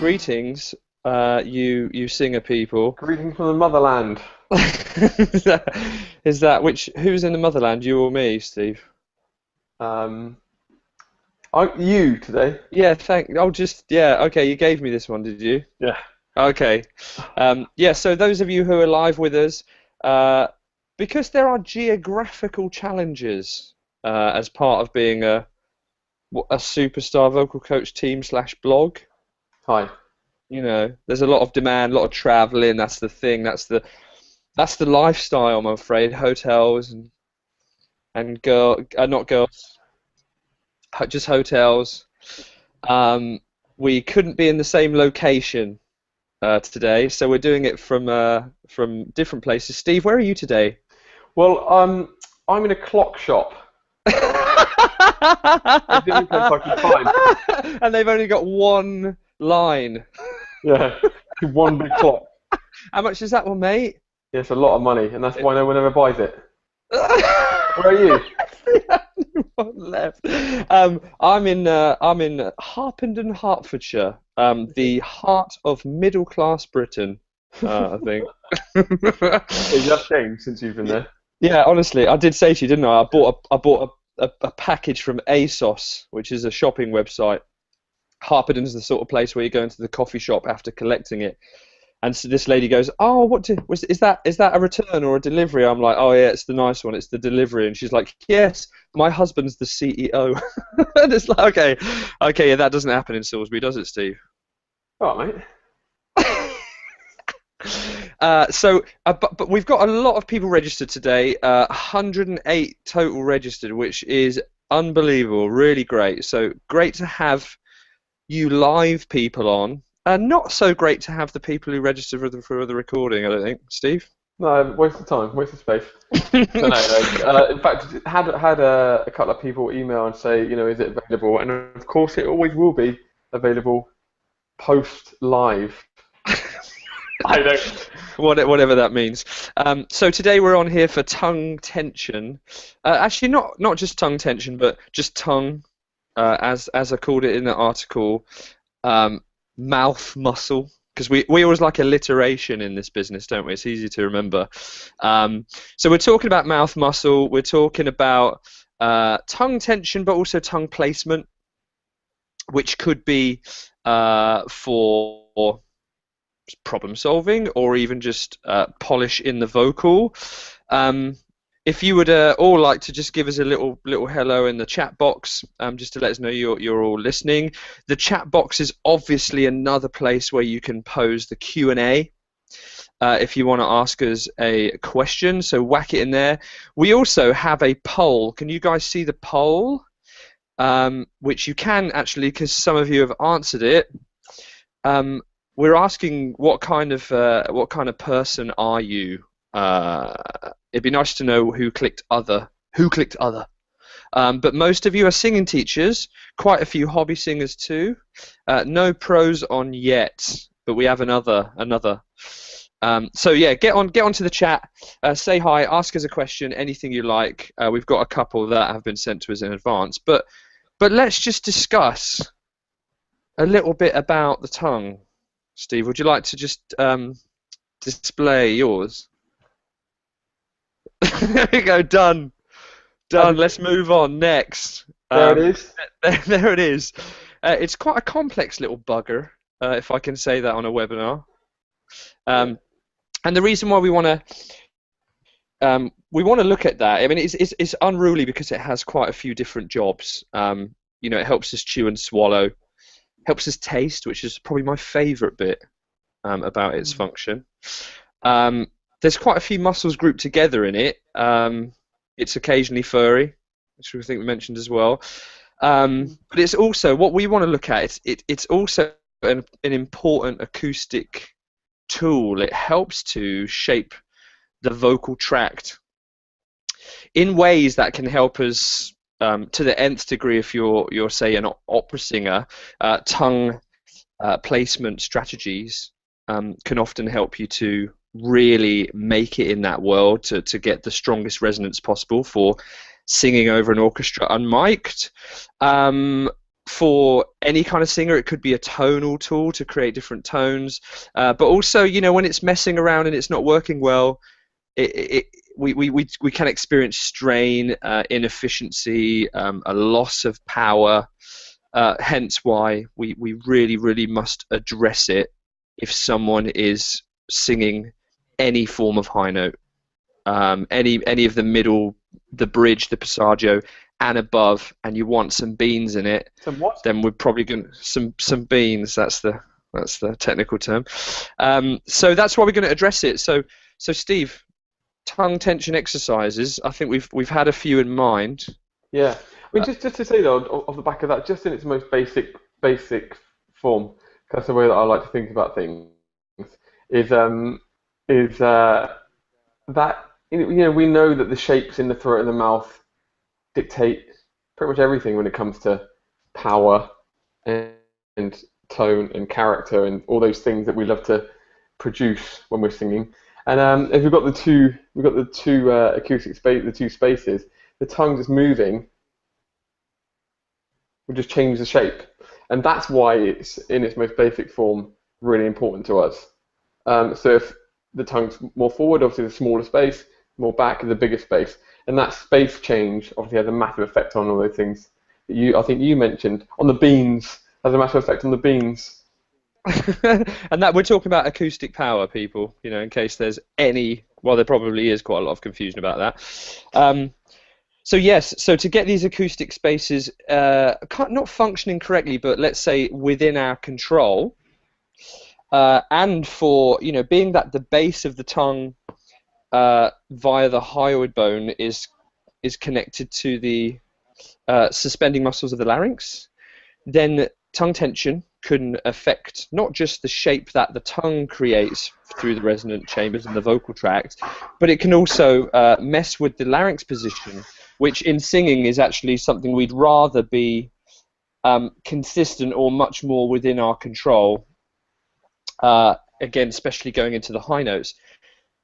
greetings, you singer people. Greetings from the motherland. Who's in the motherland, you or me, Steve? Um, you today? Yeah, yeah, okay, you gave me this one, did you? Yeah. Okay. Yeah, so those of you who are live with us, uh, because there are geographical challenges as part of being a superstar vocal coach team slash blog. Hi. There's a lot of demand, a lot of traveling. That's the thing. That's the lifestyle, I'm afraid. Hotels and not girls, just hotels. We couldn't be in the same location today, so we're doing it from different places. Steve, where are you today? Well, I'm in a clock shop. It's the only place I can find. And they've only got one line. Yeah. One big clock. How much is that one, mate? Yeah, it's a lot of money, and that's why no one ever buys it. Where are you? The only one left. I'm in Harpenden, Hertfordshire, the heart of middle class Britain, I think. It's just changed since you've been there. Yeah, honestly, I did say to you, didn't I? I bought a package from ASOS, which is a shopping website. Harpenden's the sort of place where you go into the coffee shop after collecting it. And so this lady goes, "Oh, is that a return or a delivery?" I'm like, "Oh yeah, it's the nice one. It's the delivery." And she's like, "Yes, my husband's the CEO." And it's like, okay, yeah, that doesn't happen in Salisbury, does it, Steve? All right, mate. But we've got a lot of people registered today. 108 total registered, which is unbelievable, really great. So great to have you live people on. Not so great to have the people who registered for the recording, I don't think. Steve? No, waste of time, waste of space. No. In fact, had a couple of people email and say, is it available? And of course, it always will be available post live. I don't. Whatever that means. So today we're on here for tongue tension. Actually, not just tongue tension, but just tongue, as I called it in the article. Mouth muscle, because we always like alliteration in this business, don't we? It's easy to remember. So we're talking about mouth muscle, we're talking about tongue tension, but also tongue placement, which could be for problem solving or even just polish in the vocal. If you would all like to just give us a little hello in the chat box, just to let us know you're all listening. The chat box is obviously another place where you can pose the Q&A if you want to ask us a question. So whack it in there. We also have a poll. Can you guys see the poll? Which you can actually, because some of you have answered it. We're asking what kind of person are you? It'd be nice to know who clicked other. But most of you are singing teachers, quite a few hobby singers too. No pros on yet, but we have another. So yeah, get onto the chat, say hi, ask us a question, anything you like. We've got a couple that have been sent to us in advance, but let's just discuss a little bit about the tongue. Steve, would you like to just display yours? There we go, done. Let's move on. Next. There it is. There it is. It's quite a complex little bugger, if I can say that on a webinar. And the reason why we want to look at that, I mean, it's unruly because it has quite a few different jobs. It helps us chew and swallow, helps us taste, which is probably my favourite bit about its function. There's quite a few muscles grouped together in it. It's occasionally furry, which I think we mentioned as well. But it's also, what we want to look at, it's also an important acoustic tool. It helps to shape the vocal tract in ways that can help us to the nth degree. If you're say an opera singer, tongue placement strategies can often help you to really make it in that world, to get the strongest resonance possible for singing over an orchestra unmiked. for any kind of singer. It could be a tonal tool to create different tones, but also, when it's messing around and it's not working well, it, it, we can experience strain, inefficiency, a loss of power. Hence why we really, really must address it if someone is singing any form of high note, any of the middle, the bridge, the passaggio, and above, and you want some beans in it. Some what? Then we're probably going some beans. That's the technical term. So that's why we're going to address it. So Steve, tongue tension exercises. I think we've had a few in mind. Yeah. I mean, just to say though, off the back of that, just in its most basic form, 'cause that's the way that I like to think about things, is that we know that the shapes in the throat and the mouth dictate pretty much everything when it comes to power and tone and character and all those things that we love to produce when we're singing. And if we've got the two acoustic space, the two spaces, the tongue just moving will just change the shape, and that's why it's in its most basic form really important to us. So if the tongue's more forward, obviously the smaller space; more back, the bigger space, and that space change obviously has a massive effect on all those things that I think you mentioned on the beans. Has a massive effect on the beans. And that we're talking about acoustic power, people. In case there's any, well, there probably is quite a lot of confusion about that. So yes, so to get these acoustic spaces not functioning correctly, but let's say within our control, and for being that the base of the tongue via the hyoid bone is connected to the suspending muscles of the larynx, then tongue tension can affect not just the shape that the tongue creates through the resonant chambers and the vocal tract, but it can also mess with the larynx position, which in singing is actually something we'd rather be consistent or much more within our control. Again, especially going into the high notes.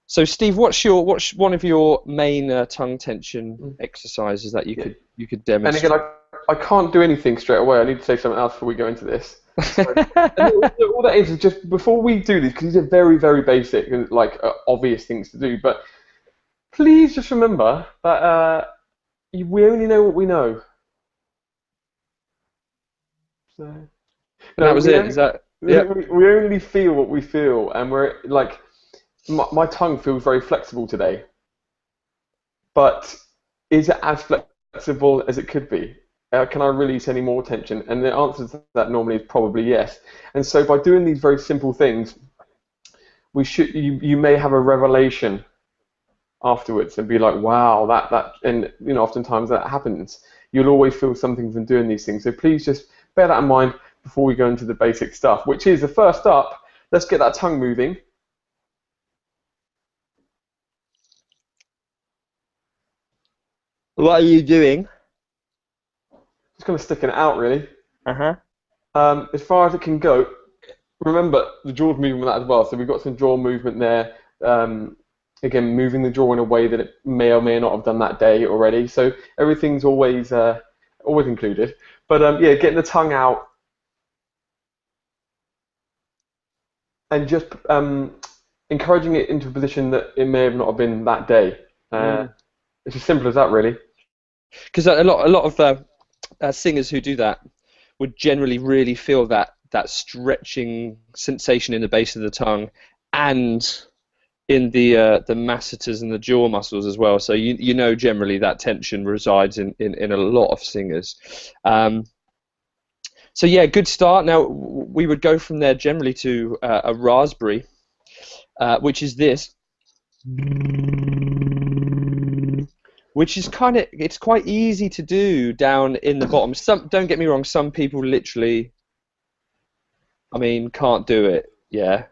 So, Steve, what's one of your main tongue tension exercises that you could demonstrate? And again, I can't do anything straight away. I need to say something else before we go into this. So, all that is just before we do these, because these are very, very basic and obvious things to do. But please just remember that we only know what we know. So, that was it. Is that? Yeah. We only feel what we feel, and we're like, my tongue feels very flexible today, but is it as flexible as it could be? Can I release any more tension? And the answer to that normally is probably yes. And so by doing these very simple things, you may have a revelation afterwards and be like, wow, that and oftentimes that happens. You'll always feel something from doing these things. So please just bear that in mind before we go into the basic stuff, which is the first up. Let's get that tongue moving. What are you doing? Just kind of sticking it out, really. Uh-huh. As far as it can go. Remember the jaw movement with that as well. So we've got some jaw movement there. Again, moving the jaw in a way that it may or may not have done that day already. So everything's always included. But yeah, getting the tongue out and just encouraging it into a position that it may have not been that day. It's as simple as that, really. Because a lot of singers who do that would generally really feel that stretching sensation in the base of the tongue and in the masseters and the jaw muscles as well. So generally that tension resides in a lot of singers. So yeah, good start. Now we would go from there generally to a raspberry, which is this, which is it's quite easy to do down in the bottom. Don't get me wrong, some people literally, can't do it. Yeah.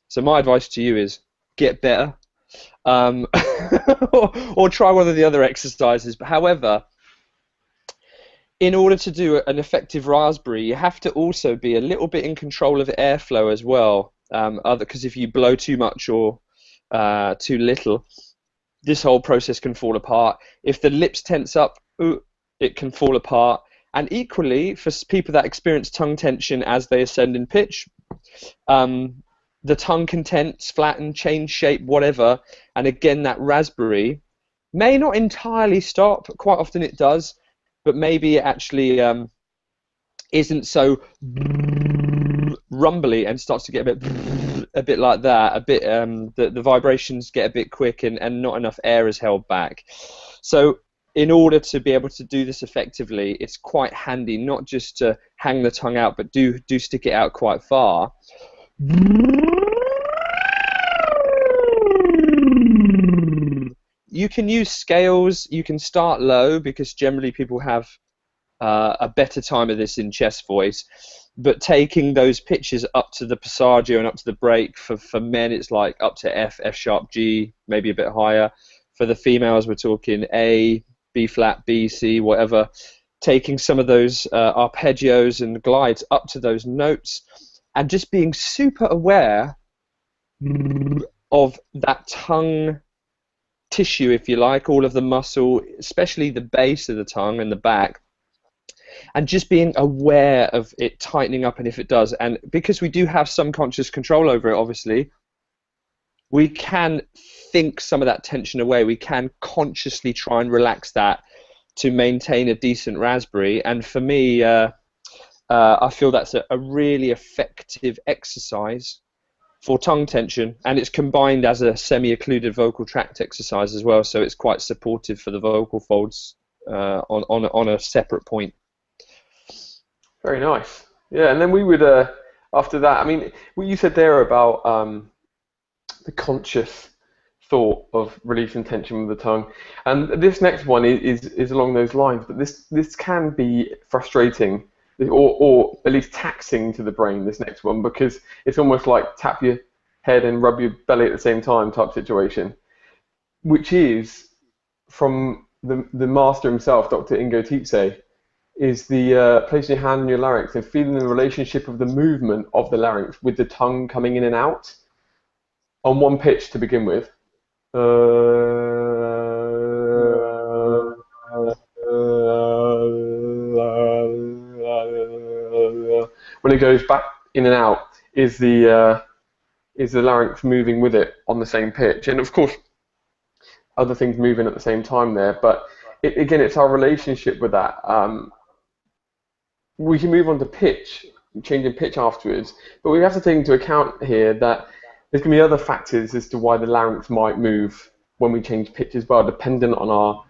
So my advice to you is get better, or try one of the other exercises. But however, in order to do an effective raspberry, you have to also be a little bit in control of airflow as well. Because if you blow too much or too little, this whole process can fall apart. If the lips tense up, it can fall apart. And equally, for people that experience tongue tension as they ascend in pitch, the tongue can tense, flatten, change shape, whatever. And again, that raspberry may not entirely stop. Quite often it does, but maybe it actually isn't so rumbly and starts to get a bit like that. A bit the vibrations get a bit quick and not enough air is held back. So in order to be able to do this effectively, it's quite handy not just to hang the tongue out, but do stick it out quite far. You can use scales. You can start low because generally people have a better time of this in chest voice. But taking those pitches up to the passaggio and up to the break, for men it's like up to F, F sharp, G, maybe a bit higher. For the females we're talking A, B flat, B, C, whatever. Taking some of those arpeggios and glides up to those notes and just being super aware of that tongue tissue, if you like, all of the muscle, especially the base of the tongue and the back, and just being aware of it tightening up, and if it does, and because we do have some conscious control over it, obviously, we can think some of that tension away. We can consciously try and relax that to maintain a decent raspberry. And for me, I feel that's a really effective exercise for tongue tension, and it's combined as a semi-occluded vocal tract exercise as well, so it's quite supportive for the vocal folds on a separate point. Very nice. Yeah, and then we would, after that, I mean, what you said there about the conscious thought of releasing tension with the tongue, and this next one is along those lines, but this can be frustrating, or at least taxing to the brain, this next one, because it's almost like tap your head and rub your belly at the same time type situation, which is from the master himself, Dr. Ingo Tietze, is the placing your hand on your larynx and feeling the relationship of the movement of the larynx with the tongue coming in and out on one pitch to begin with. When it goes back in and out, is the larynx moving with it on the same pitch, and of course other things moving at the same time there. But again, it's our relationship with that. We can move on to pitch, changing pitch afterwards, but we have to take into account here that there's going to be other factors as to why the larynx might move when we change pitch as well, dependent on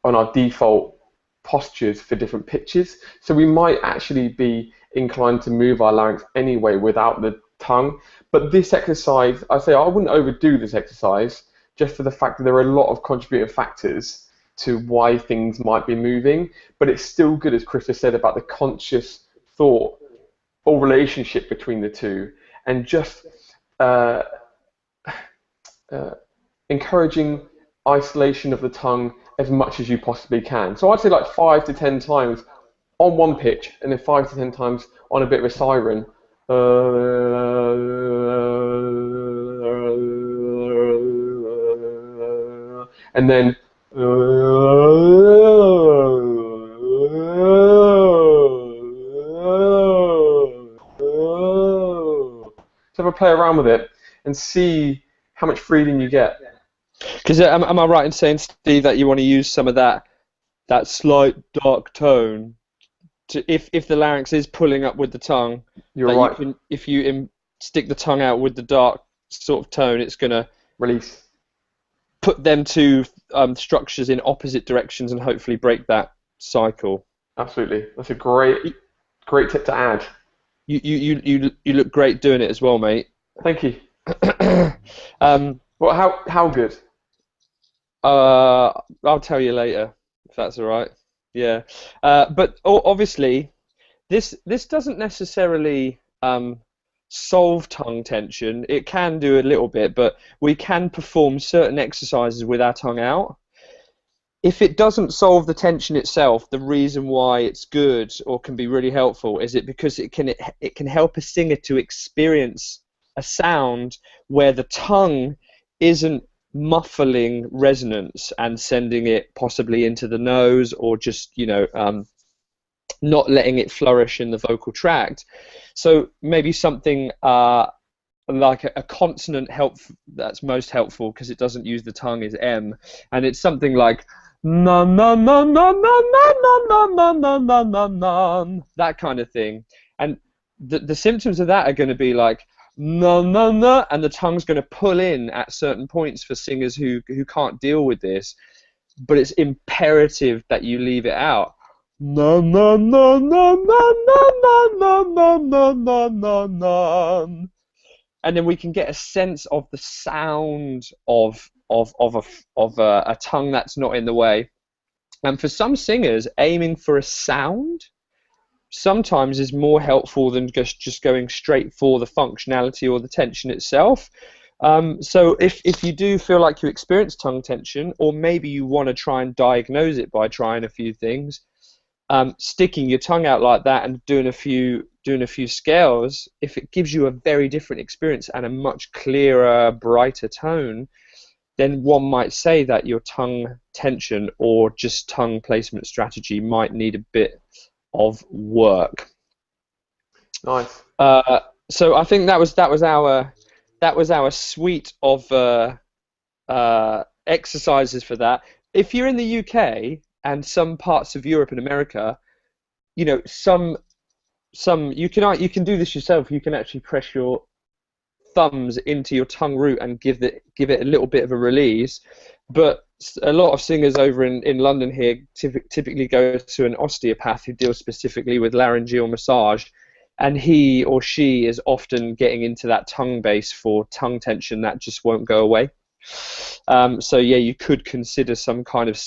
our default postures for different pitches. So we might actually be inclined to move our larynx anyway without the tongue. But this exercise, I say I wouldn't overdo this exercise, just for the fact that there are a lot of contributing factors to why things might be moving, but it's still good, as Chris has said, about the conscious thought or relationship between the two, and just encouraging isolation of the tongue as much as you possibly can. So I'd say like 5 to 10 times on one pitch, and then 5 to 10 times on a bit of a siren. And then so have a play around with it and see how much freedom you get. Because am I right in saying, Steve, that you want to use some of that slight dark tone to, if the larynx is pulling up with the tongue, You're right. If you stick the tongue out with the dark sort of tone, it's going to Release. Put them two structures in opposite directions and hopefully break that cycle. Absolutely, that's a great tip to add. You look great doing it as well, mate. Thank you. Well, how good? I'll tell you later if that's all right. Yeah, but obviously, this doesn't necessarily solve tongue tension. It can do a little bit, but we can perform certain exercises with our tongue out. If it doesn't solve the tension itself, the reason why it's good or can be really helpful is because it can help a singer to experience a sound where the tongue isn't muffling resonance and sending it possibly into the nose, or just, not letting it flourish in the vocal tract. So maybe something like a consonant that's most helpful because it doesn't use the tongue is M, and it's something like na na na na na na na na na na na na, that kind of thing. And the symptoms of that are going to be like na na na, and the tongue's going to pull in at certain points for singers who can't deal with this. But it's imperative that you leave it out. Na na na na na na na na na na na na. And then we can get a sense of the sound of a tongue that's not in the way. And for some singers, aiming for a sound sometimes is more helpful than just going straight for the functionality or the tension itself. So if you do feel like you experience tongue tension, or maybe you want to try and diagnose it by trying a few things, sticking your tongue out like that and doing a few scales, if it gives you a very different experience and a much clearer, brighter tone, then one might say that your tongue tension or just tongue placement strategy might need a bit of work. Nice. So I think that was our suite of exercises for that. If you're in the UK and some parts of Europe and America, some you can do this yourself. You can actually press your thumbs into your tongue root and give it a little bit of a release. But a lot of singers over in London here typically go to an osteopath who deals specifically with laryngeal massage, and he or she is often getting into that tongue base for tongue tension that just won't go away. So yeah, you could consider some kind of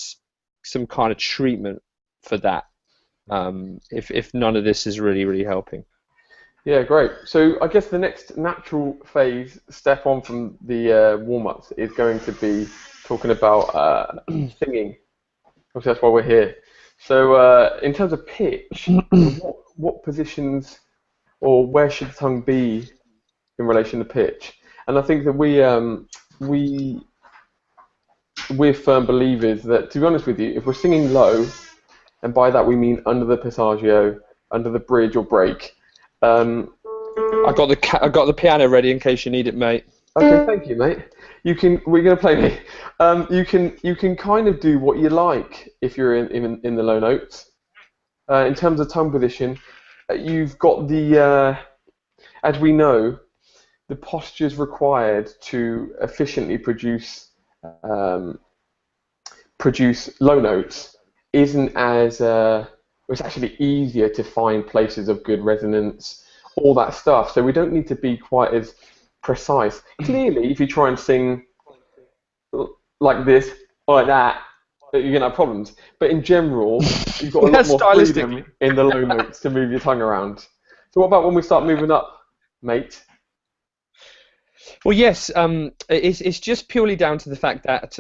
treatment for that, if none of this is really helping. Yeah, great. So I guess the next natural step on from the warm-ups is going to be talking about singing. Obviously, that's why we're here. So in terms of pitch, what positions or where should the tongue be in relation to pitch? And I think that we're firm believers that, to be honest with you, if we're singing low, and by that we mean under the passaggio, under the bridge or break. I got the piano ready in case you need it, mate. Okay, thank you, mate. We're gonna play me. You can kind of do what you like if you're in the low notes. In terms of tongue position, you've got as we know, the postures required to efficiently produce low notes isn't as it's actually easier to find places of good resonance, all that stuff. So we don't need to be quite as precise. Clearly, if you try and sing like this or like that, you're going to have problems. But in general, you've got a lot more freedom in the low notes to move your tongue around. So what about when we start moving up, mate? Well, yes, it's just purely down to the fact that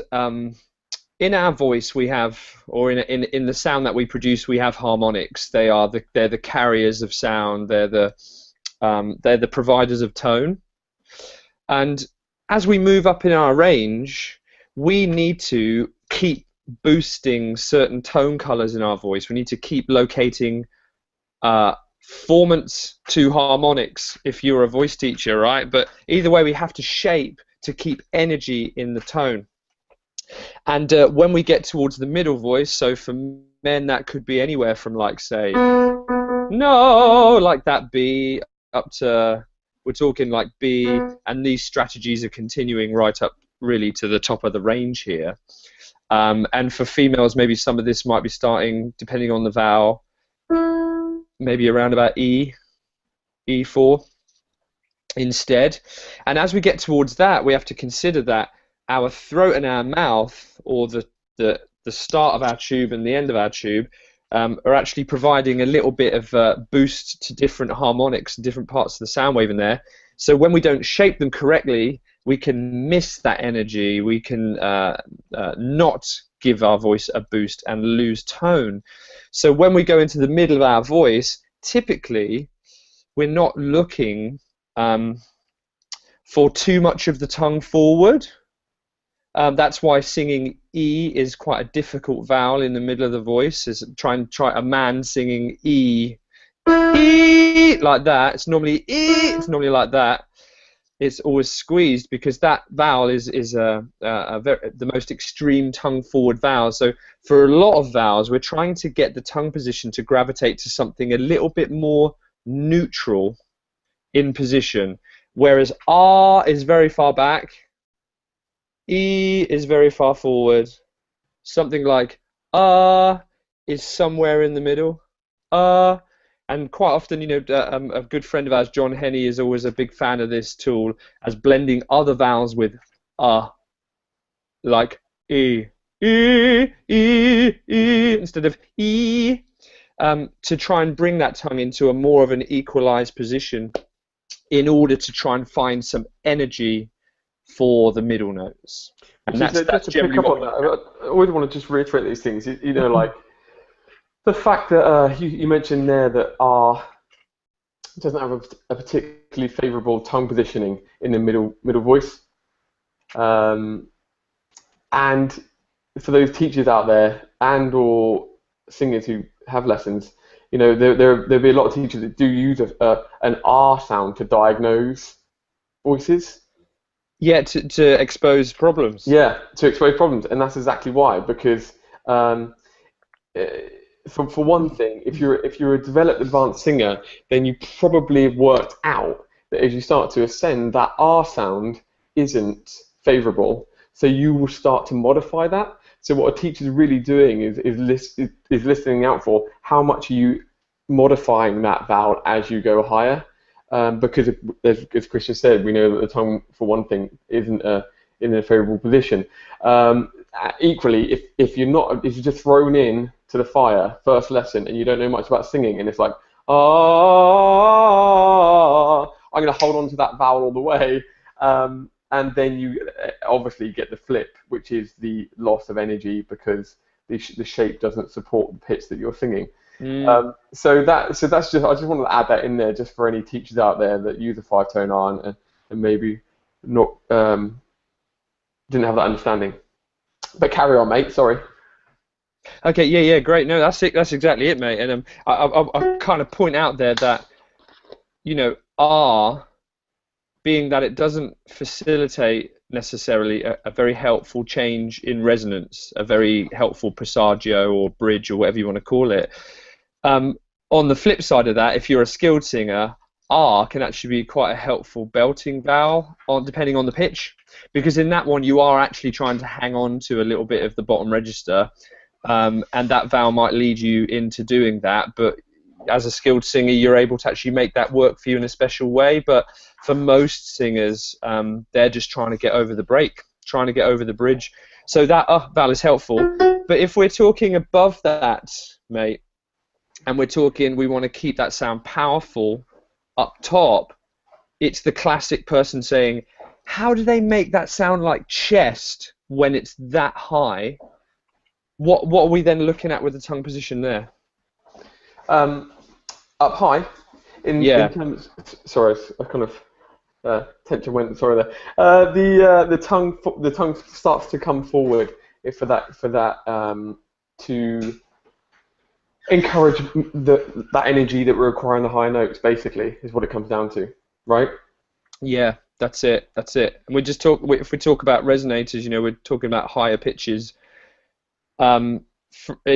in our voice we have, or in the sound that we produce, we have harmonics. They're the carriers of sound. They're the providers of tone. And as we move up in our range, we need to keep boosting certain tone colors in our voice. We need to keep locating formants to harmonics if you're a voice teacher, right? But either way, we have to shape to keep energy in the tone. And when we get towards the middle voice, so for men that could be anywhere from, like, say, no, like that B, up to, we're talking like B, and these strategies are continuing right up really to the top of the range here. And for females, maybe some of this might be starting, depending on the vowel, maybe around about E4 instead. And as we get towards that, we have to consider that our throat and our mouth, or the start of our tube and the end of our tube, are actually providing a little bit of boost to different harmonics and different parts of the sound wave in there. So when we don't shape them correctly, we can miss that energy. We can not give our voice a boost and lose tone. So when we go into the middle of our voice, typically we're not looking for too much of the tongue forward. That's why singing E is quite a difficult vowel in the middle of the voice. Is try a man singing E like that. It's normally E. It's normally like that. It's always squeezed because that vowel is the most extreme tongue forward vowel. So for a lot of vowels, we're trying to get the tongue position to gravitate to something a little bit more neutral in position, whereas R is very far back, E is very far forward. Something like is somewhere in the middle. Uh, and quite often, a good friend of ours, John Henney, is always a big fan of this tool as blending other vowels with like E, instead of E, to try and bring that tongue into a more of an equalized position in order to try and find some energy for the middle notes. And Which is just that's to pick generally up what on we that. look at. I always want to just reiterate these things. Like the fact that you mentioned there that R doesn't have a particularly favourable tongue positioning in the middle voice. And for those teachers out there and or singers who have lessons, there'll be a lot of teachers that do use an R sound to diagnose voices. Yeah, to expose problems. Yeah, to expose problems, and that's exactly why. Because eh, for one thing, if you're a developed advanced singer, then you probably have worked out that as you start to ascend, that R sound isn't favourable. So you will start to modify that. So what a teacher's really doing is listening out for how much are you modifying that vowel as you go higher. Because as Christian said, we know that the tongue, for one thing, isn't in a favourable position. Equally, if you're just thrown in to the fire first lesson and you don't know much about singing and it's like I'm going to hold on to that vowel all the way, and then you obviously get the flip, which is the loss of energy because the shape doesn't support the pitch that you're singing. Mm. So that's just I just wanted to add that in there just for any teachers out there that use a 5-tone R and maybe not didn't have that understanding. But carry on, mate. Sorry. Okay, yeah, great. No, that's it. That's exactly it, mate. And I kind of point out there that R, being that it doesn't facilitate necessarily a very helpful change in resonance, a very helpful presagio or bridge or whatever you want to call it. Um, on the flip side of that, if you're a skilled singer, R can actually be quite a helpful belting vowel, depending on the pitch, because in that one you are actually trying to hang on to a little bit of the bottom register, and that vowel might lead you into doing that. But as a skilled singer, you're able to actually make that work for you in a special way. But for most singers, they're just trying to get over the break, trying to get over the bridge. So that vowel is helpful. But if we're talking above that, mate, and we're talking we want to keep that sound powerful up top, it's the classic person saying, how do they make that sound like chest when it's that high? What are we then looking at with the tongue position there? Up high, in Yeah. terms. Sorry, I kind of tension went. Sorry there. The tongue starts to come forward for that to encourage that energy that we're requiring the high notes. Basically, is what it comes down to, right? Yeah, that's it. That's it. And if we talk about resonators, we're talking about higher pitches. In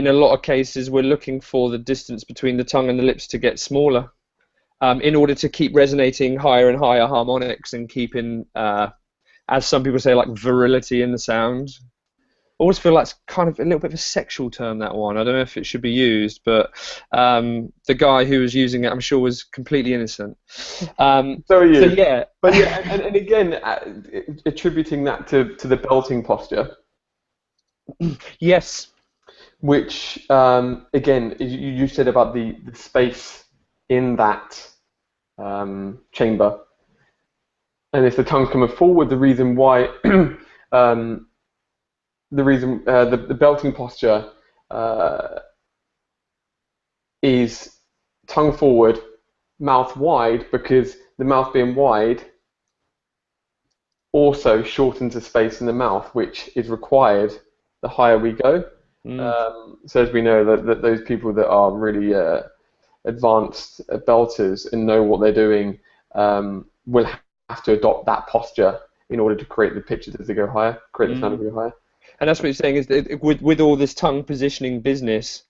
a lot of cases, we're looking for the distance between the tongue and the lips to get smaller, in order to keep resonating higher and higher harmonics and keeping, as some people say, like virility in the sound. I always feel like it's kind of a little bit of a sexual term, that one. I don't know if it should be used, but the guy who was using it, I'm sure, was completely innocent. So are So you. yeah, But yeah, and again, attributing that to the belting posture, yes, which again, you said about the space in that chamber, and if the tongue's coming forward, the reason why, um, the belting posture uh, is tongue forward, mouth wide, because the mouth being wide also shortens the space in the mouth, which is required the higher we go. Mm. So as we know, that those people that are really advanced belters and know what they're doing will have to adopt that posture in order to create the pitches as they go higher, create the sound as Mm. they go higher. And that's what you're saying is that with all this tongue positioning business,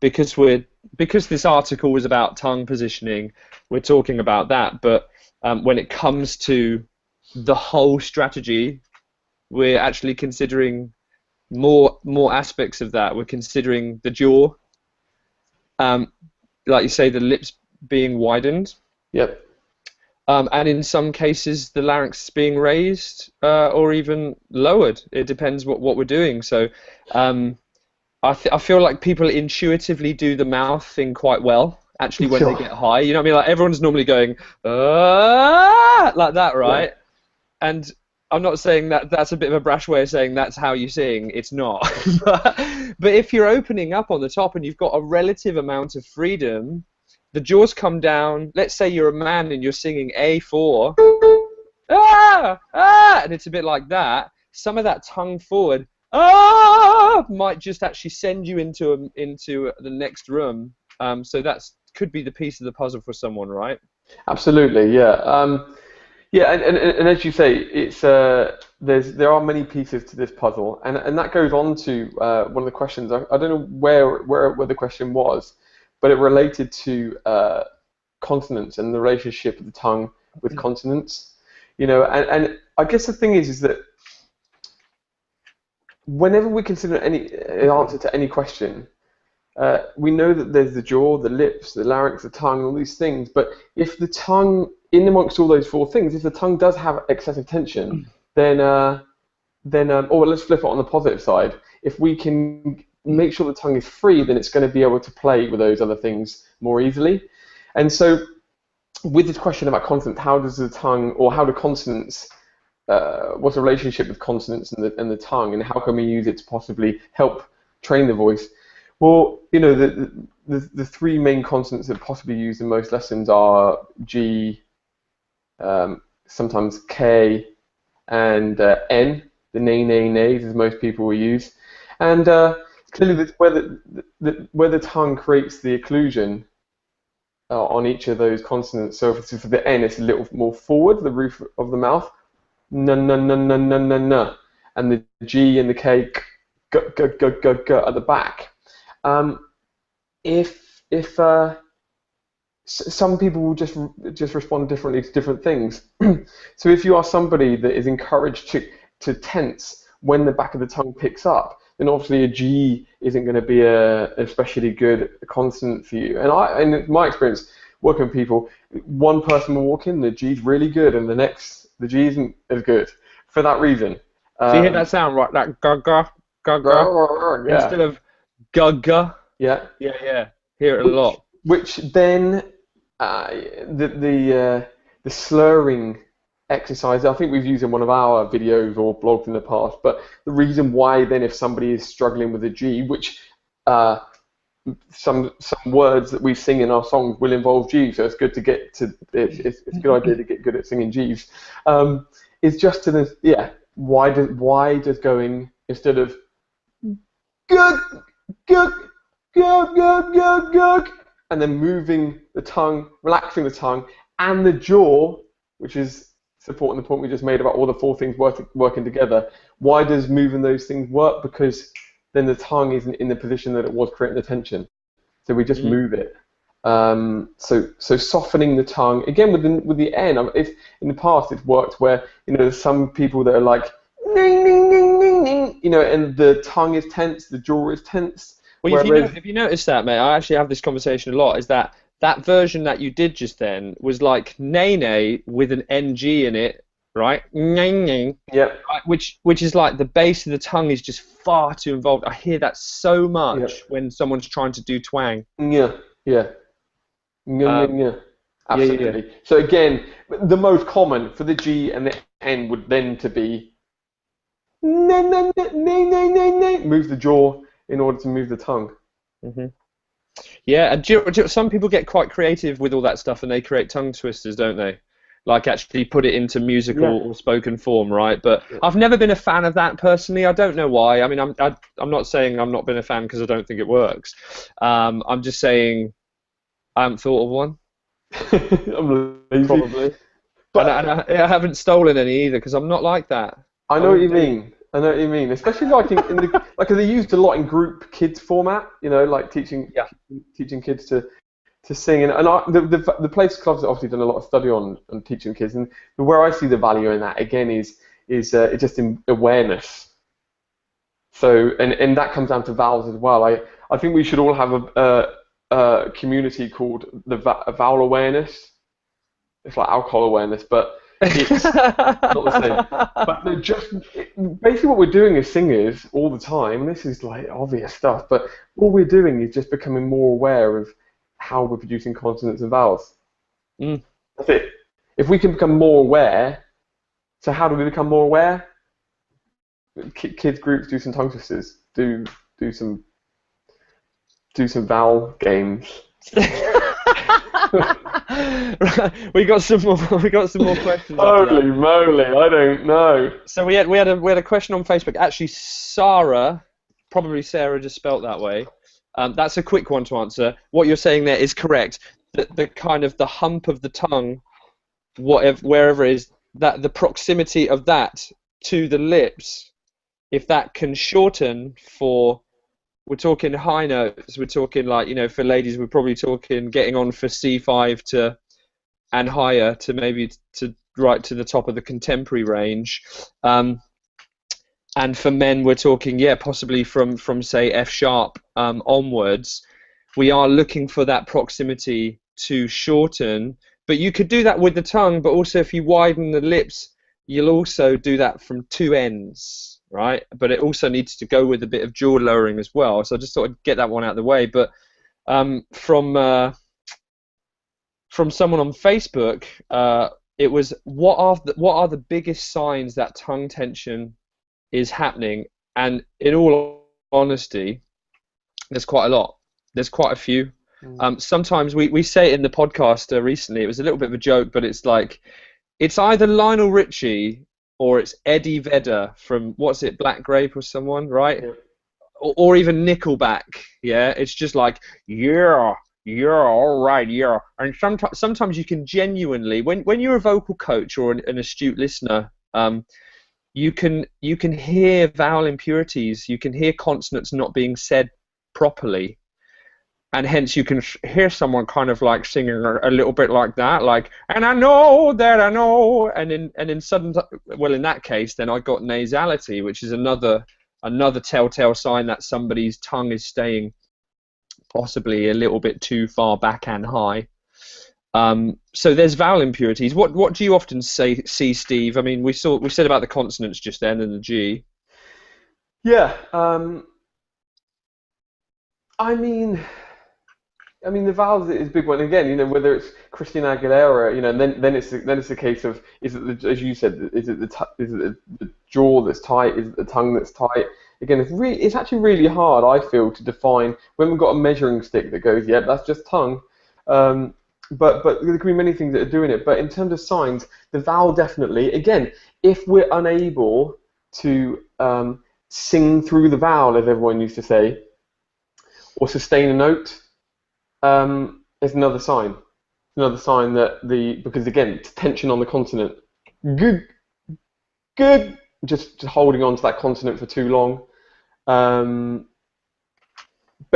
because this article was about tongue positioning, we're talking about that. But when it comes to the whole strategy, we're actually considering more aspects of that. We're considering the jaw, um, like you say, the lips being widened, Yep. and in some cases the larynx being raised or even lowered. It depends what we're doing. So I feel like people intuitively do the mouth thing quite well. Actually, when they Sure. get high, you know what I mean? Like everyone's normally going like that, Yeah. right? And I'm not saying that that's a bit of a brash way of saying that's how you sing. It's not. But if you're opening up on the top and you've got a relative amount of freedom, the jaws come down. Let's say you're a man and you're singing A4, and it's a bit like that. Some of that tongue forward, might just actually send you into the next room. So that's could be the piece of the puzzle for someone, right? Absolutely. Yeah. Yeah, and as you say, it's there are many pieces to this puzzle, and that goes on to one of the questions. I don't know where the question was, but it related to consonants and the relationship of the tongue with consonants. You know, and I guess the thing is that whenever we consider any an answer to any question, we know that there's the jaw, the lips, the larynx, the tongue, all these things. But if the tongue, in amongst all those four things, if the tongue does have excessive tension, then or let's flip it on the positive side. If we can make sure the tongue is free, then it's going to be able to play with those other things more easily. And so, with this question about consonants, how does the tongue, or how do consonants, what's the relationship with consonants and the tongue, and how can we use it to possibly help train the voice? Well, you know, the three main consonants that possibly used in most lessons are G, sometimes K, and N. The nays, as most people will use, and clearly that's where the tongue creates the occlusion on each of those consonants. So for the N, it's a little more forward, the roof of the mouth, n, and the G and the K, g at the back. If some people will just respond differently to different things. So if you are somebody that is encouraged to tense when the back of the tongue picks up, then obviously a G isn't going to be a especially good consonant for you. And in my experience, working with people, one person will walk in, the G's really good, and the next, the G isn't as good for that reason. So you hear that sound, right? That gaga, gaga, Yeah, instead of gaga. yeah. Yeah. Hear it a Which, lot. which then the slurring exercise, I think we've used in one of our videos or blogs in the past, but the reason why then if somebody is struggling with a G, which some words that we sing in our songs will involve G, so it's good to get to it's a good idea to get good at singing G's. It's just to the why does going instead of good good good and then moving the tongue, relaxing the tongue and the jaw, which is supporting the point we just made about all the four things working together. Why does moving those things work? Because then the tongue isn't in the position that it was creating the tension. So we just move it. So softening the tongue again with the N. If in the past it's worked where there's some people that are like ning, ning, ning, ning, ning, and the tongue is tense, the jaw is tense. Well, if you notice that, mate, I actually have this conversation a lot. Is that version that you did just then was like nay with an ng in it, right? Nay. Yep. Which is like the base of the tongue is just far too involved. I hear that so much Yep. when someone's trying to do twang. Yeah. Absolutely. Yeah. So again, the most common for the G and the N would then to be nay, move the jaw in order to move the tongue. Mm-hmm. Yeah, and some people get quite creative with all that stuff, and they create tongue twisters, don't they? like actually put it into musical Yeah. or spoken form, right? But Yeah. I've never been a fan of that personally. I don't know why. I mean, I'm not saying I'm not been a fan because I don't think it works. I'm just saying I haven't thought of one, I'm lazy. probably, and But I haven't stolen any either because I'm not like that. I I know what you wouldn't do. mean. I know what you mean. Especially like in the like 'cause they used a lot in group kids format. You know, like Yeah. teaching kids to sing. And the place clubs have obviously done a lot of study on teaching kids. And where I see the value in that again is it's just in awareness. So and that comes down to vowels as well. I think we should all have a community called the vowel awareness. It's like alcohol awareness, but it's not the same. But they're basically what we're doing as singers all the time. This is like obvious stuff, but all we're doing is just becoming more aware of how we're producing consonants and vowels. Mm. That's it. If we can become more aware, so how do we become more aware? Kids groups do some tongue twisters, do some vowel games. Right, we got some more. We got some more questions after that. Holy moly, I don't know. So we had a question on Facebook. Actually, Sarah, probably Sarah, just spelt that way. That's a quick one to answer. What you're saying there is correct. The kind of the hump of the tongue, wherever it is, that the proximity of that to the lips, if that can shorten for, we're talking high notes. We're talking like, for ladies, we're probably talking getting on for C5 to and higher to maybe to right to the top of the contemporary range. And for men, we're talking, possibly from say F sharp onwards. We are looking for that proximity to shorten, but you could do that with the tongue. But also, if you widen the lips, you'll also do that from two ends, right? But it also needs to go with a bit of jaw lowering as well. So I just thought I'd get that one out of the way. But from someone on Facebook, it was what are the biggest signs that tongue tension is happening? And in all honesty, there's quite a lot. There's quite a few. Sometimes we say it in the podcast recently. It was a little bit of a joke, but it's like it's either Lionel Richie or it's Eddie Vedder from what's it, Black Grape or someone, right? Yeah. Or even Nickelback. Yeah, it's just like all right, yeah. And sometimes you can genuinely, when you're a vocal coach or an astute listener, you can hear vowel impurities. You can hear consonants not being said properly, and hence you can hear someone kind of like singing a little bit like that, like, and I know that I know, and in sudden, well, in that case, then I got nasality, which is another telltale sign that somebody's tongue is staying possibly a little bit too far back and high. So there's vowel impurities. What do you often see, Steve? I mean, we said about the consonants just then and the G. Yeah. I mean, the vowels is a big one. Again, whether it's Christina Aguilera, and then it's a case of, is it as you said, is it the jaw that's tight, is it the tongue that's tight? Again, it's actually really hard, I feel, to define when we've got a measuring stick that goes, yep, that's just tongue. But there can be many things that are doing it. But in terms of signs, the vowel definitely. Again, if we're unable to sing through the vowel, as everyone used to say, or sustain a note, is another sign. Another sign that because again, it's tension on the consonant. Good, good. Just holding on to that consonant for too long. But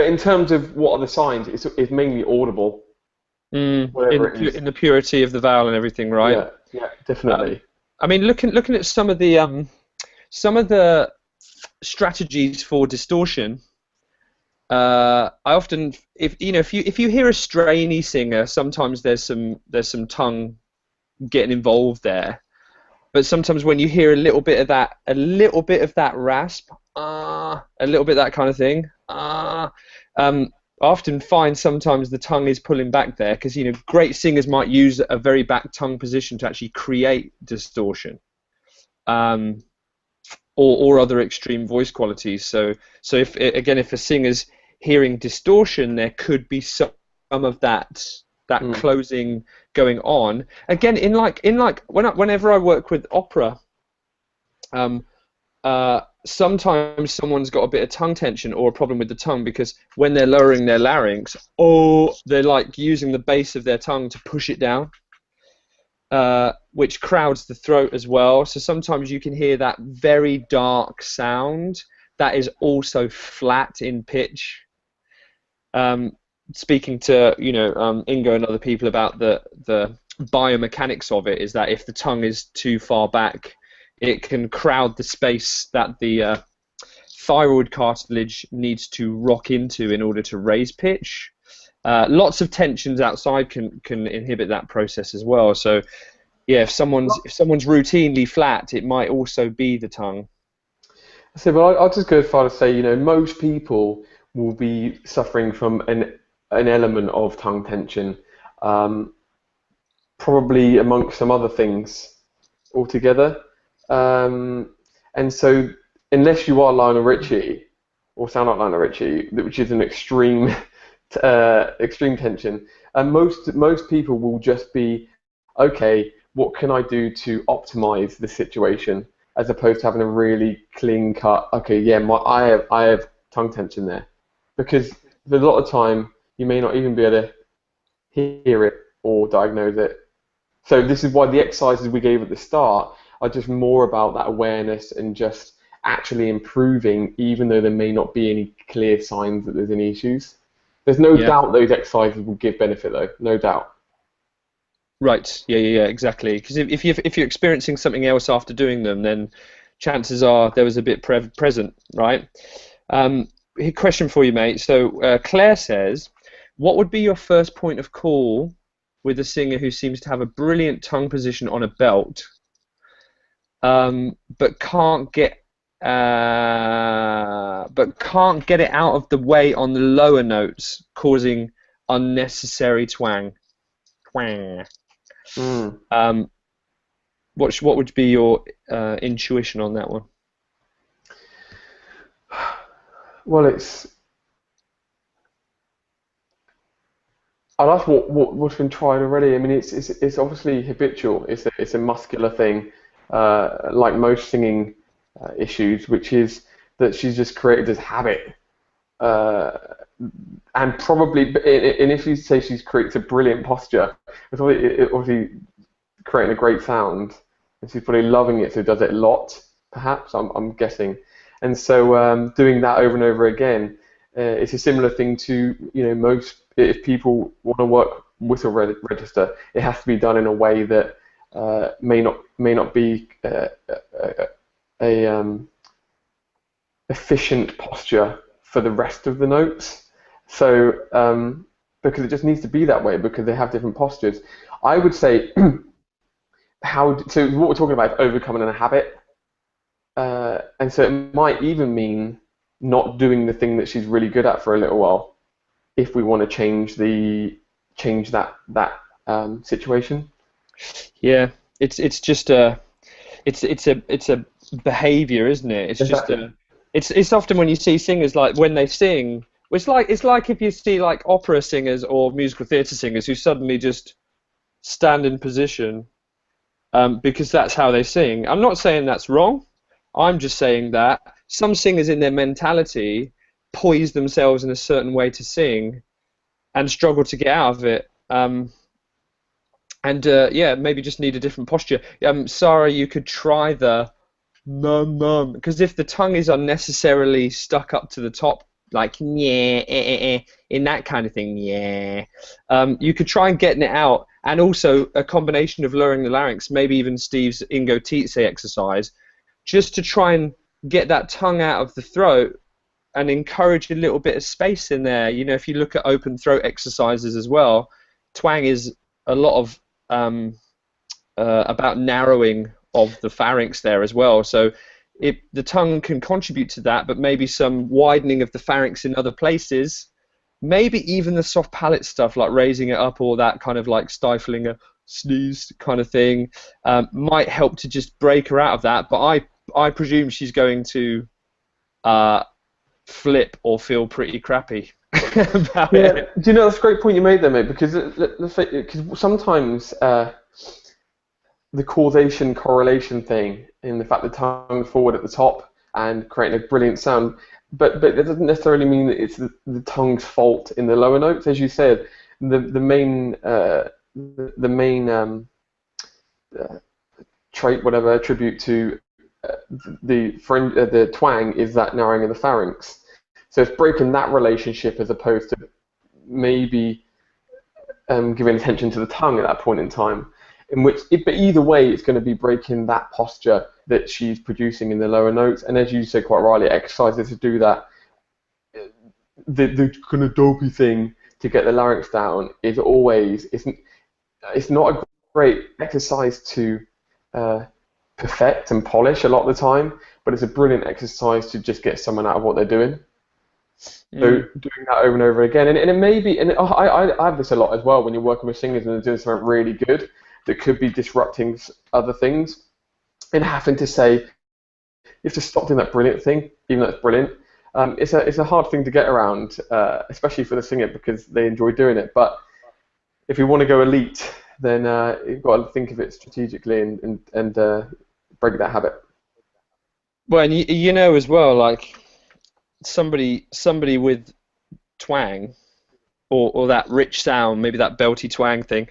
in terms of what are the signs, it's mainly audible. Whatever it is. In the purity of the vowel and everything, right? Yeah, definitely. I mean, looking at some of the strategies for distortion. I often, if you hear a strainy singer, sometimes there's some tongue getting involved there. But sometimes when you hear a little bit of that rasp, a little bit that kind of thing, I often find sometimes the tongue is pulling back there because great singers might use a very back tongue position to actually create distortion. Or other extreme voice qualities. So if a singer's hearing distortion, there could be some of that closing going on. Again, whenever I work with opera, sometimes someone's got a bit of tongue tension or a problem with the tongue because when they're lowering their larynx, they're like using the base of their tongue to push it down, which crowds the throat as well. So sometimes you can hear that very dark sound that is also flat in pitch. Speaking to Ingo and other people about the biomechanics of it, is that if the tongue is too far back, it can crowd the space that the thyroid cartilage needs to rock into in order to raise pitch. Lots of tensions outside can inhibit that process as well. So yeah, if someone's routinely flat, it might also be the tongue. So, but I'll just go as far as say, most people will be suffering from an element of tongue tension, probably amongst some other things altogether. And so, unless you are Lionel Richie or sound like Lionel Richie, which is an extreme extreme tension, and most people will just be, okay, what can I do to optimize the situation, as opposed to having a really clean cut, okay, yeah, I have tongue tension there, because a lot of time you may not even be able to hear it or diagnose it. So this is why the exercises we gave at the start are just more about that awareness and just actually improving, even though there may not be any clear signs that there's any issues. There's no doubt those exercises will give benefit, though, no doubt. Right. Yeah, exactly. Because if you're experiencing something else after doing them, then chances are there was a bit present, right? Question for you, mate. So Claire says, what would be your first point of call with a singer who seems to have a brilliant tongue position on a belt, but can't get it out of the way on the lower notes, causing unnecessary twang? What would be your intuition on that one? Well, I like what's been tried already. I mean, it's obviously habitual. It's a muscular thing, like most singing issues, which is that she's just created this habit, and probably. And if you say she's created a brilliant posture, it's obviously creating a great sound, and she's probably loving it, so does it a lot, perhaps. I'm guessing, and so doing that over and over again. It's a similar thing to most. If people want to work whistle register, it has to be done in a way that may not be a efficient posture for the rest of the notes. So because it just needs to be that way, because they have different postures. I would say so what we're talking about is overcoming a habit, and so it might even mean not doing the thing that she's really good at for a little while, if we want to change that situation. Yeah, it's just a behavior, isn't it? It's Exactly. it's often when you see singers, like when they sing, it's like if you see like opera singers or musical theatre singers who suddenly just stand in position, because that's how they sing. I'm not saying that's wrong. I'm just saying that some singers in their mentality poise themselves in a certain way to sing and struggle to get out of it. Maybe just need a different posture. Sarah, you could try the num, because if the tongue is unnecessarily stuck up to the top, like yeah, in that kind of thing, yeah, you could try and getting it out, and also a combination of lowering the larynx, maybe even Steve's Ingo Tietze exercise, just to try and get that tongue out of the throat and encourage a little bit of space in there. If you look at open throat exercises as well, twang is a lot of about narrowing of the pharynx there as well. So the tongue can contribute to that, but maybe some widening of the pharynx in other places, maybe even the soft palate stuff like raising it up, or that kind of like stifling a sneeze kind of thing, might help to just break her out of that. But I presume she's going to flip or feel pretty crappy. about Yeah, it. do you know that's a great point you made there, mate? Because let's say, because sometimes the causation correlation thing in the fact the tongue's forward at the top and creating a brilliant sound, but that doesn't necessarily mean that it's the tongue's fault in the lower notes. As you said, the main the main trait, whatever, attribute to the twang is that narrowing of the pharynx. So it's breaking that relationship as opposed to maybe giving attention to the tongue at that point in time. But either way, it's going to be breaking that posture that she's producing in the lower notes. And as you said quite rightly, exercises to do that. The kind of dopey thing to get the larynx down is always it's not a great exercise to uh, perfect and polish a lot of the time, but it's a brilliant exercise to just get someone out of what they're doing. So Mm. doing that over and over again, and it may be, and I have this a lot as well when you're working with singers and they're doing something really good that could be disrupting other things, and having to say you have to stop doing that brilliant thing, even though it's brilliant. It's a hard thing to get around, especially for the singer because they enjoy doing it. But if you want to go elite, then you've got to think of it strategically and break that habit. Well, and you know as well, like somebody with twang or that rich sound, maybe that belty twang thing,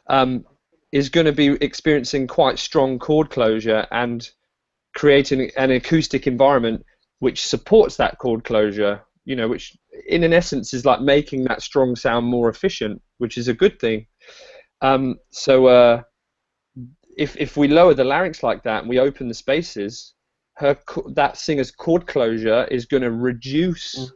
um, is going to be experiencing quite strong chord closure and creating an acoustic environment which supports that chord closure. You know, which in an essence is like making that strong sound more efficient, which is a good thing. So if we lower the larynx like that and we open the spaces, that singer's chord closure is going to Mm. reduce.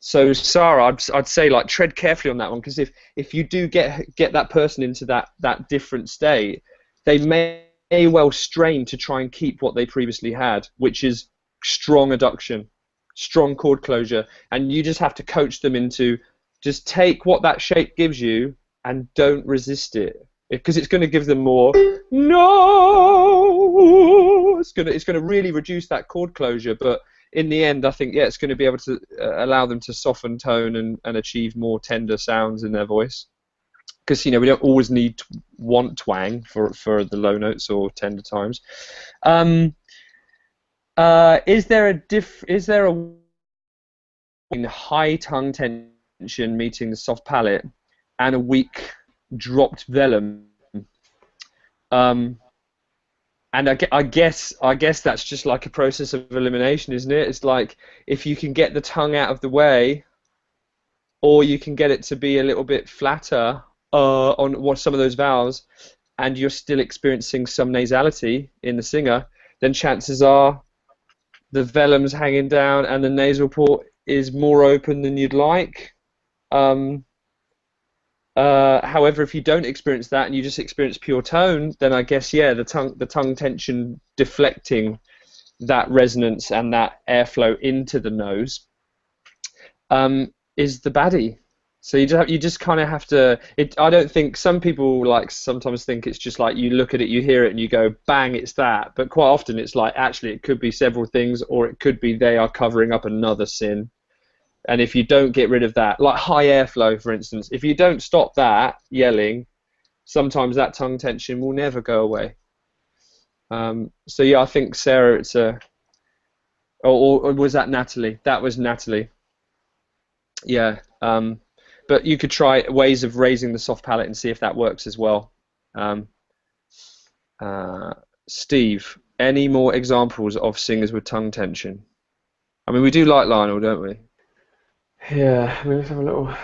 So Sarah, I'd say like tread carefully on that one because if you do get that person into that different state, they may well strain to try and keep what they previously had, which is strong adduction, strong chord closure, and you just have to coach them into just take what that shape gives you and don't resist it because it's going to give them more. No, it's going to really reduce that chord closure, but in the end, I think it's going to be able to allow them to soften tone and achieve more tender sounds in their voice. Because we don't always want twang for the low notes or tender times. Um, is there a in high tongue tension meeting the soft palate and a weak dropped velum? Um, and I guess that's just like a process of elimination, isn't it? It's like if you can get the tongue out of the way, or you can get it to be a little bit flatter on what some of those vowels, and you're still experiencing some nasality in the singer, then chances are the velum's hanging down and the nasal port is more open than you'd like. Um, However, if you don't experience that and you just experience pure tone, then I guess the tongue tension deflecting that resonance and that airflow into the nose is the baddie. So you just kind of have to. I don't think some people like sometimes think it's just like you look at it, you hear it, and you go bang, it's that. But quite often it's like actually it could be several things, or it could be they are covering up another sin. And if you don't get rid of that, like high airflow, for instance, if you don't stop that yelling, sometimes that tongue tension will never go away. So yeah, I think Sarah, it's a, or was that Natalie? That was Natalie. Yeah. But you could try ways of raising the soft palate and see if that works as well. Um, uh, Steve, any more examples of singers with tongue tension? I mean, we do like Lionel, don't we? Yeah, I mean, let's have a little.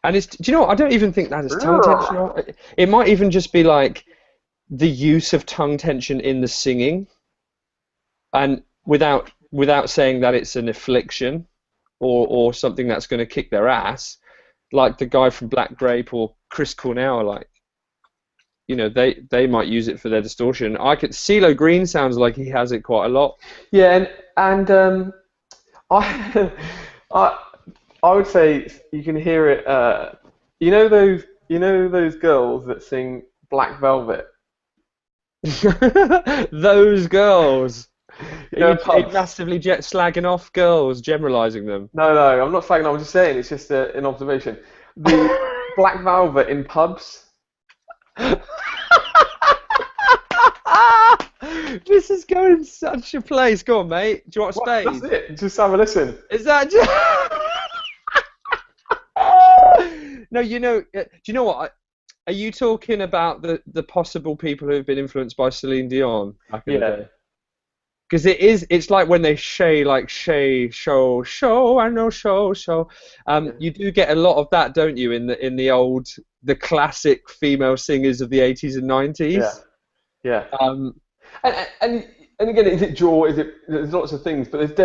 And do you know what? I don't even think that is tongue tension. It might even just be like the use of tongue tension in the singing, and without saying that it's an affliction or something that's going to kick their ass, like the guy from Black Grape or Chris Cornell, like they might use it for their distortion. CeeLo Green sounds like he has it quite a lot. Yeah, and I I I would say you can hear it. You know those girls that sing Black Velvet. Those girls. You Are know, you pubs. massively jet slagging off girls, generalising them? No, I'm not saying. I'm just saying. It's just an observation. The black velvet in pubs. This is going such a place. Go on, mate. Do you want a What? That's spade? it. Just have a listen. Is that just... No, do you know what? Are you talking about the possible people who have been influenced by Celine Dion back in the Yeah. day? Because it's like when they show, I know show. Yeah. You do get a lot of that, don't you, in the classic female singers of the 80s and Yeah. 90s. Yeah. Um, And again, is it jaw? Is it? There's lots of things, but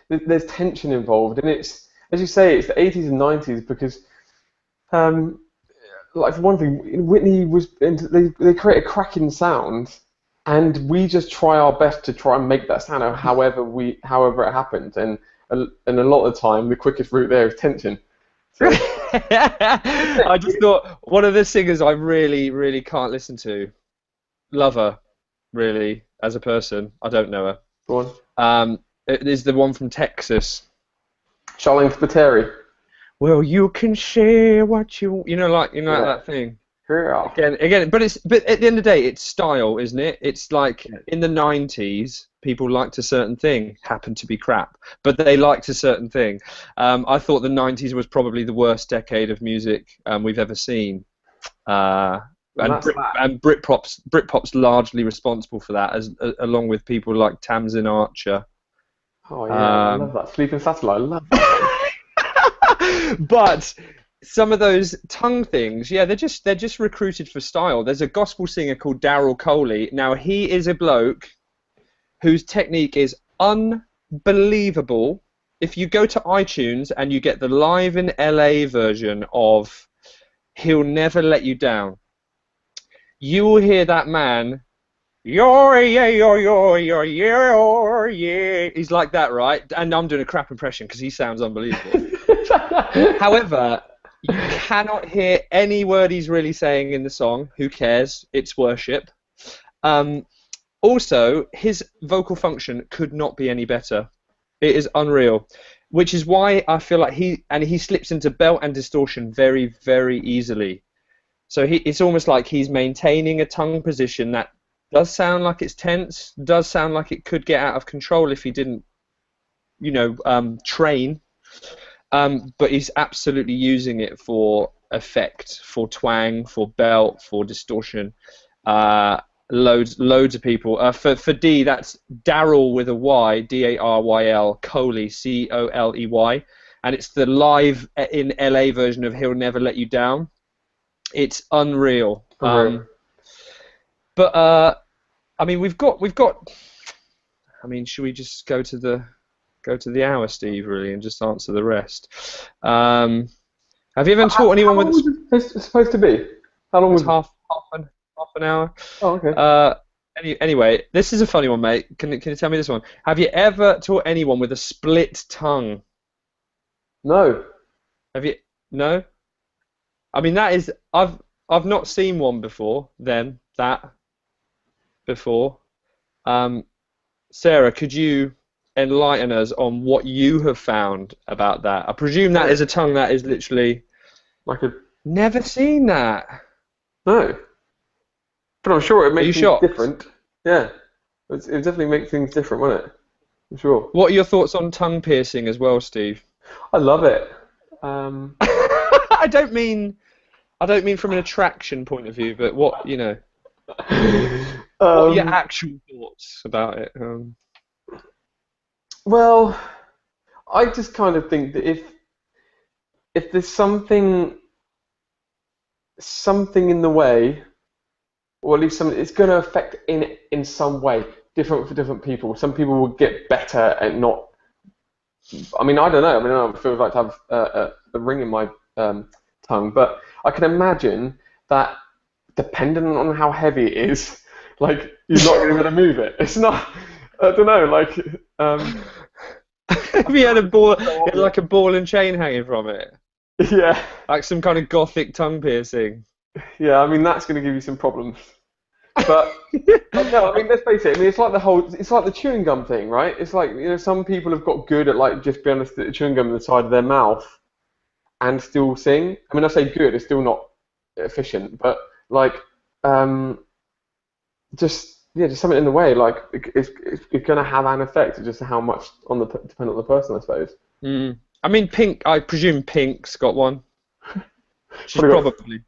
there's tension involved, and it's, as you say, it's the 80s and 90s because, um, like for one thing, Whitney was they create a cracking sound, and we just try our best to try and make that sound out however it happens, and a lot of the time the quickest route there is tension. So I just thought one of the singers I really, really can't listen to. Love her, really, as a person. I don't know her. go on, It is the one from Texas. Charlene Spiteri. Well, you can share what like Yeah. that thing. Yeah. Again, but at the end of the day, it's style, isn't it? It's like in the 90s, people liked a certain thing, happened to be crap, but they liked a certain thing. I thought the 90s was probably the worst decade of music we've ever seen. And And that's that. Britpop's largely responsible for that, along with people like Tamsin Archer. Oh yeah, I love that. Sleeping Satellite. I love that. But some of those tongue things, yeah, they're just recruited for style. There's a gospel singer called Daryl Coley. Now he is a bloke whose technique is unbelievable. If you go to iTunes and you get the Live in LA version of He'll Never Let You Down, you will hear that man, yeah. He's like that, right? And I'm doing a crap impression because he sounds unbelievable. However, you cannot hear any word he's really saying in the song. Who cares? It's worship. Also, his vocal function could not be any better. It is unreal, which is why I feel like he slips into belt and distortion very, very easily. So it's almost like he's maintaining a tongue position that does sound like it's tense, does sound like it could get out of control if he didn't, train. But he's absolutely using it for effect, for twang, for belt, for distortion. Loads of people. For D, that's Daryl with a Y, Daryl, Coley, Coley, and it's the live in LA version of He'll Never Let You Down. It's unreal. But I mean, we've got. I mean, should we just go to the hour, Steve, really, and just answer the rest? Have you ever taught anyone How long was it supposed to be? How long was it? half an hour? Oh, okay. Anyway, this is a funny one, mate. Can you tell me this one? Have you ever taught anyone with a split tongue? No. Have you? No. I mean, that is I've not seen one before. Before. Sarah, could you enlighten us on what you have found about that? I presume that is a tongue that is literally Like a never seen that. no. But I'm sure it Are you makes things shocked? different. Yeah. It definitely makes things different, won't it? I'm sure. What are your thoughts on tongue piercing as well, Steve? I love it. I don't mean from an attraction point of view, but what what are your actual thoughts about it? Well, I just kind of think that if there's something in the way, or at least it's going to affect in some way, different for different people. Some people will get better at not. I mean, I don't know. I mean, I don't know what it feels like to have a ring in my tongue, but I can imagine that depending on how heavy it is, like you're not going to be able to move it. It's not. I don't know. Like, If you had a ball, like a ball and chain hanging from it, yeah, like some kind of gothic tongue piercing. yeah. I mean, that's going to give you some problems. But no, I mean, let's face it. I mean, it's like it's like the chewing gum thing, right? It's like, some people have got good at like just being able to stick the chewing gum in the side of their mouth and still sing. I mean, I say good, it's still not efficient, but like, um, just something in the way, like it's going to have an effect. It's just how much depend on the person, I suppose. Mm. I mean, Pink. I presume Pink's got one. She's Probably got, probably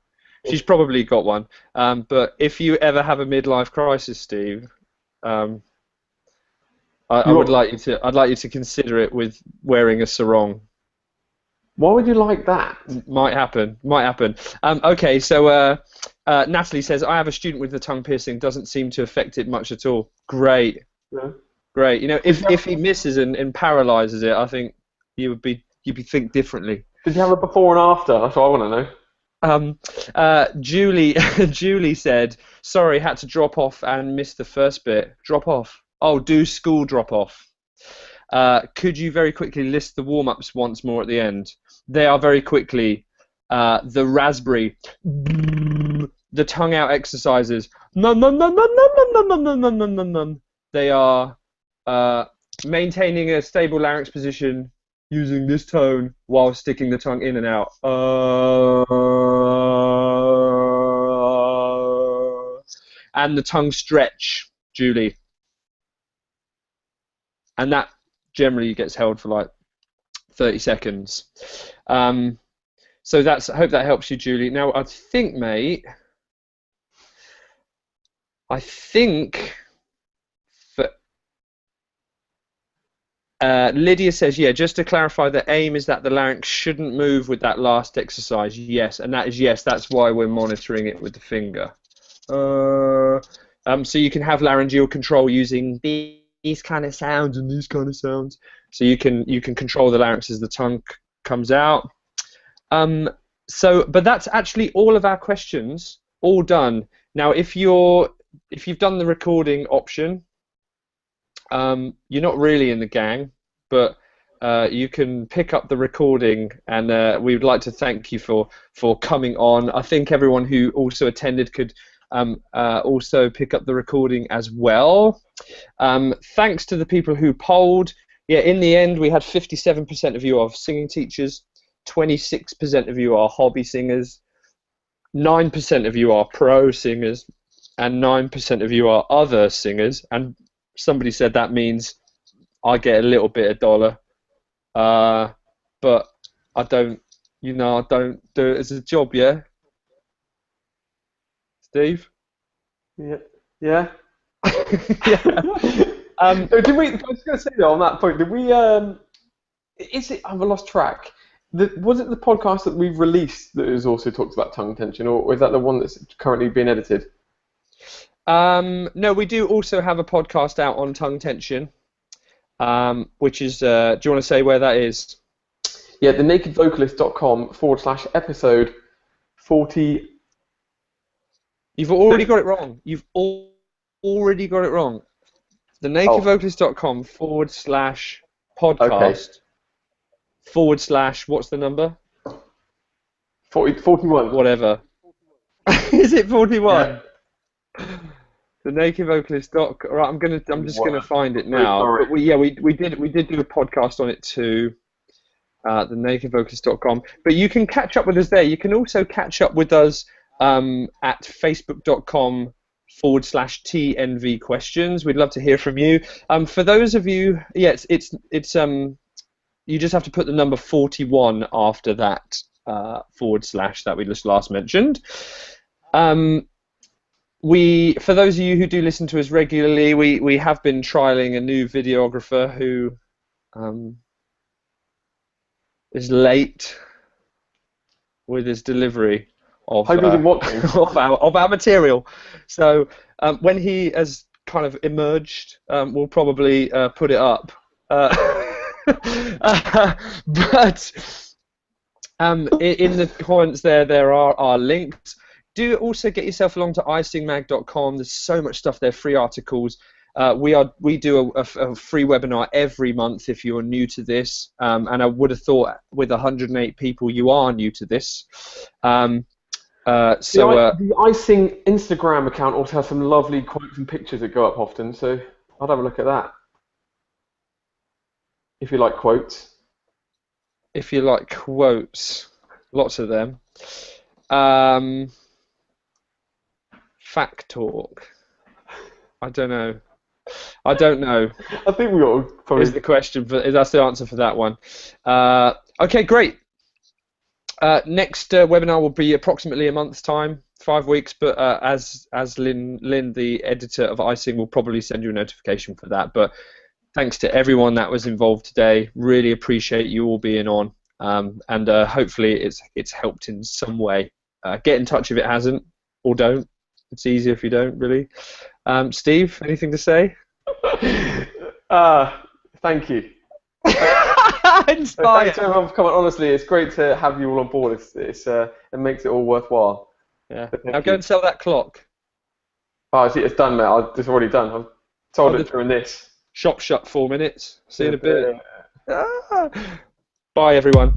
she's probably got one. But if you ever have a midlife crisis, Steve, um, I you would got, like you to. I'd like you to consider it with wearing a sarong. why would you like that? Might happen. Might happen. Okay, so Natalie says I have a student with the tongue piercing. Doesn't seem to affect it much at all. Great, Yeah. great. If he misses and paralyzes it, I think you'd be think differently. Did you have a before and after? That's what I want to know. Julie Julie said, sorry, had to drop off and miss the first bit. Drop off. Oh, do school drop off. Could you very quickly list the warm-ups once more at the end? They are very quickly the raspberry, the tongue out exercises. Num, num, num, num, num, num, num, num, num, num, num, num. They are maintaining a stable larynx position using this tone while sticking the tongue in and out. And the tongue stretch, Julie. And that generally gets held for like 30 seconds. So I hope that helps you, Julie. Now, I think, mate, for, Lydia says, yeah, just to clarify, the aim is that the larynx shouldn't move with that last exercise. Yes, and that is yes. That's why we're monitoring it with the finger. So you can have laryngeal control using these kind of sounds and these kind of sounds. So you can control the larynx as the tongue comes out. But that's actually all of our questions, all done. Now, if you've done the recording option, you're not really in the gang, but you can pick up the recording, and we would like to thank you for coming on. I think everyone who also attended could also pick up the recording as well. Thanks to the people who polled. Yeah, in the end, we had 57% of you are singing teachers, 26% of you are hobby singers, 9% of you are pro singers, and 9% of you are other singers. And somebody said that means I get a little bit of dollar, but I don't do it as a job, yeah? Steve? Yeah. Yeah. Yeah. Did we? I was going to say though, on that point, did we? Is it? I've lost track. Was it the podcast that we've released that has also talked about tongue tension, or is that the one that's currently being edited? No, we do also have a podcast out on tongue tension, which is. Do you want to say where that is? Yeah, thenakedvocalist.com/episode 40. You've already got it wrong. You've already got it wrong. thenakedvocalist.com/podcast / what's the number? 41. Whatever. Is it 41? Yeah. Thenakedvocalist.com. Right, I'm just gonna find it now. But we did do a podcast on it too. Thenakedvocalist.com. But you can catch up with us there. You can also catch up with us at facebook.com/TNV questions. We'd love to hear from you. For those of you, it's you just have to put the number 41 after that / that we just last mentioned. For those of you who do listen to us regularly, we have been trialing a new videographer who is late with his delivery of our material. So when he has kind of emerged, we'll probably put it up. But in the comments there are our links. Do also get yourself along to iSingmag.com. There's so much stuff there, free articles. We do a free webinar every month if you're new to this, and I would have thought with 108 people you are new to this. The iSing Instagram account also has some lovely quotes and pictures that go up often, so I'd have a look at that if you like quotes. if you like quotes, lots of them. Um, Fact talk. I don't know. I don't know. I think we ought to probably. Is the question for that's the answer for that one. Okay, great. Next webinar will be approximately a month's time, 5 weeks. But as Lynn, the editor of iSing, will probably send you a notification for that. But thanks to everyone that was involved today. Really appreciate you all being on, and hopefully it's helped in some way. Get in touch if it hasn't, or don't. It's easier if you don't, really. Steve, anything to say? Thank you. Inspired. Thanks everyone for coming. Honestly, it's great to have you all on board. It makes it all worthwhile. Yeah. Now go and sell that clock. Oh, it's done, mate. It's already done. I've sold it during this. Shop shut 4 minutes. See you in a bit. Bye, everyone.